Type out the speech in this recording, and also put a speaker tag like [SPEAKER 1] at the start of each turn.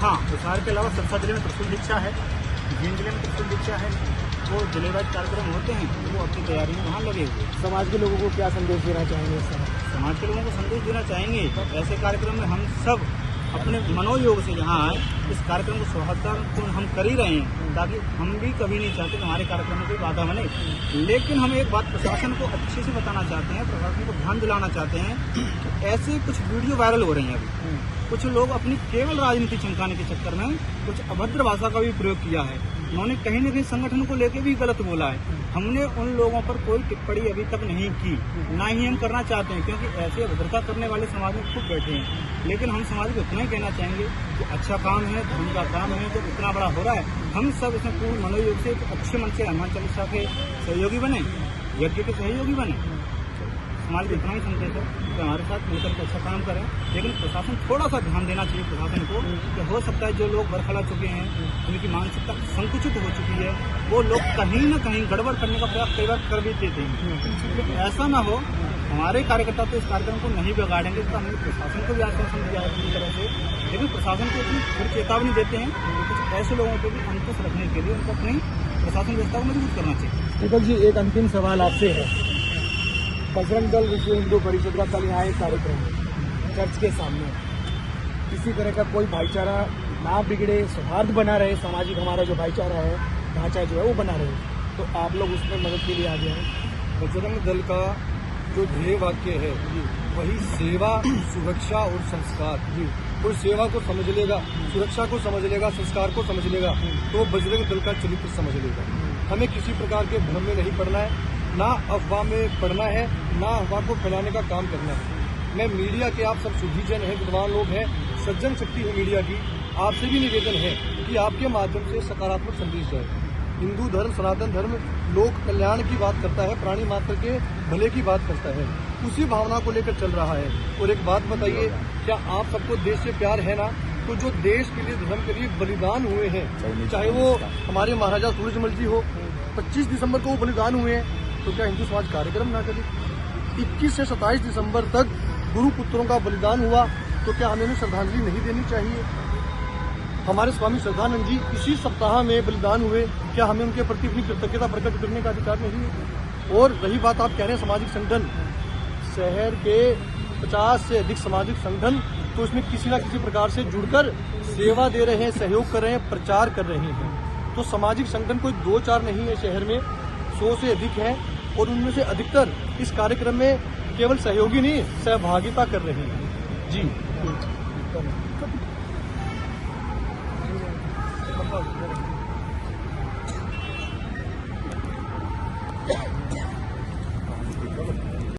[SPEAKER 1] हाँ, प्रसार के अलावा सिरसा जिले में त्रिशूल दीक्षा है, जींद जिले में त्रिशूल दीक्षा है, वो जिलेवार कार्यक्रम होते हैं, वो अपनी तैयारी में वहाँ लगे हुए हैं।
[SPEAKER 2] समाज के लोगों को क्या संदेश देना चाहेंगे इस समय?
[SPEAKER 1] समाज के लोगों को संदेश देना चाहेंगे ऐसे कार्यक्रम में हम सब अपने मनोयोग से यहाँ आए, इस कार्यक्रम को सौहार्दपूर्ण हम कर ही रहे हैं, ताकि हम भी कभी नहीं चाहते कि हमारे कार्यक्रम में कोई बाधा बने। लेकिन हम एक बात प्रशासन को अच्छे से बताना चाहते हैं, प्रशासन को ध्यान दिलाना चाहते हैं कि ऐसे कुछ वीडियो वायरल हो रही हैं अभी, कुछ लोग अपनी केवल राजनीति चमकाने के चक्कर में कुछ अभद्र भाषा का भी प्रयोग किया है। उन्होंने कहीं न कहीं संगठन को लेकर भी गलत बोला है। हमने उन लोगों पर कोई टिप्पणी अभी तक नहीं की, ना ही हम करना चाहते हैं, क्योंकि ऐसे अभद्रता करने वाले समाज में खूब बैठे हैं। लेकिन हम समाज को इतना ही कहना चाहेंगे कि अच्छा काम है, धर्म का काम है, जब इतना बड़ा हो रहा है, हम सब इसमें पूर्ण मनोयोग से अच्छे मन से हनुमान चालीसा के सहयोगी बने, यज्ञ के सहयोगी बने। समाज को इतना ही संदेश है कि हमारे साथ मिलकर के अच्छा काम करें, लेकिन प्रशासन थोड़ा सा ध्यान देना चाहिए प्रशासन को कि हो सकता है जो लोग बरखला चुके हैं, उनकी मानसिकता संकुचित हो चुकी है, वो लोग कहीं न कहीं गड़बड़ करने का प्रयास कई बार कर भी देते हैं। ऐसा ना हो, हमारे कार्यकर्ता तो इस कार्यक्रम को नहीं बिगाड़ेंगे, तो हमने प्रशासन को भी आश्वासन दिया है पूरी तरह से, लेकिन प्रशासन को इतनी फिर चेतावनी देते हैं कि कुछ ऐसे लोगों को भी अंकुश रखने के लिए उनको अपनी प्रशासन व्यवस्था को मजबूत करना चाहिए।
[SPEAKER 2] दीपक जी, एक अंतिम सवाल आपसे है। बजरंग दल विश्व हिंदू परिषद का कल यहाँ एक कार्यक्रम है चर्च के सामने, किसी तरह का कोई भाईचारा ना बिगड़े, सौहार्द बना रहे, सामाजिक हमारा जो भाईचारा है, ढांचा जो है वो बना रहे, तो आप लोग उसमें मदद के लिए आ गए हैं।
[SPEAKER 3] बजरंग दल का जो ध्येय वाक्य है वही सेवा, सुरक्षा और संस्कार। कोई सेवा को समझ लेगा, सुरक्षा को समझ लेगा, संस्कार को समझ लेगा, तो वो बजरंग दल का चरित्र समझ लेगा। हमें किसी प्रकार के भ्रम में नहीं पड़ना है, ना अफवाह में पड़ना है, ना अफवाह को फैलाने का काम करना है। मैं मीडिया के, आप सब सुधीजन हैं, विद्वान लोग हैं, सज्जन शक्ति है मीडिया की, आपसे भी निवेदन है कि आपके माध्यम से सकारात्मक संदेश जाए। हिंदू धर्म, सनातन धर्म लोक कल्याण की बात करता है, प्राणी मात्र के भले की बात करता है, उसी भावना को लेकर चल रहा है। और एक बात बताइए, क्या आप सबको देश से प्यार है ना? तो जो देश के लिए, धर्म के लिए बलिदान हुए हैं, चाहे वो हमारे महाराजा सूरजमल जी हो, 25 दिसंबर को वो बलिदान हुए हैं, तो क्या हिंदू समाज कार्यक्रम ना करे? 21 से 27 दिसंबर तक गुरु पुत्रों का बलिदान हुआ, तो क्या हमें उन्हें श्रद्धांजलि नहीं देनी चाहिए? हमारे स्वामी श्रद्धानंद जी इसी सप्ताह में बलिदान हुए, क्या हमें उनके प्रति अपनी कृतज्ञता प्रकट करने का अधिकार नहीं है? और रही बात आप कह रहे हैं सामाजिक संगठन, शहर के 50 से अधिक सामाजिक संगठन तो इसमें किसी न किसी प्रकार से जुड़कर सेवा दे रहे हैं, सहयोग कर रहे हैं, प्रचार कर रहे हैं। तो सामाजिक संगठन कोई 2-4 नहीं है, शहर में 100 से अधिक है, और उनमें से अधिकतर इस कार्यक्रम में केवल सहयोगी नहीं, सहभागिता कर रहे हैं। जी।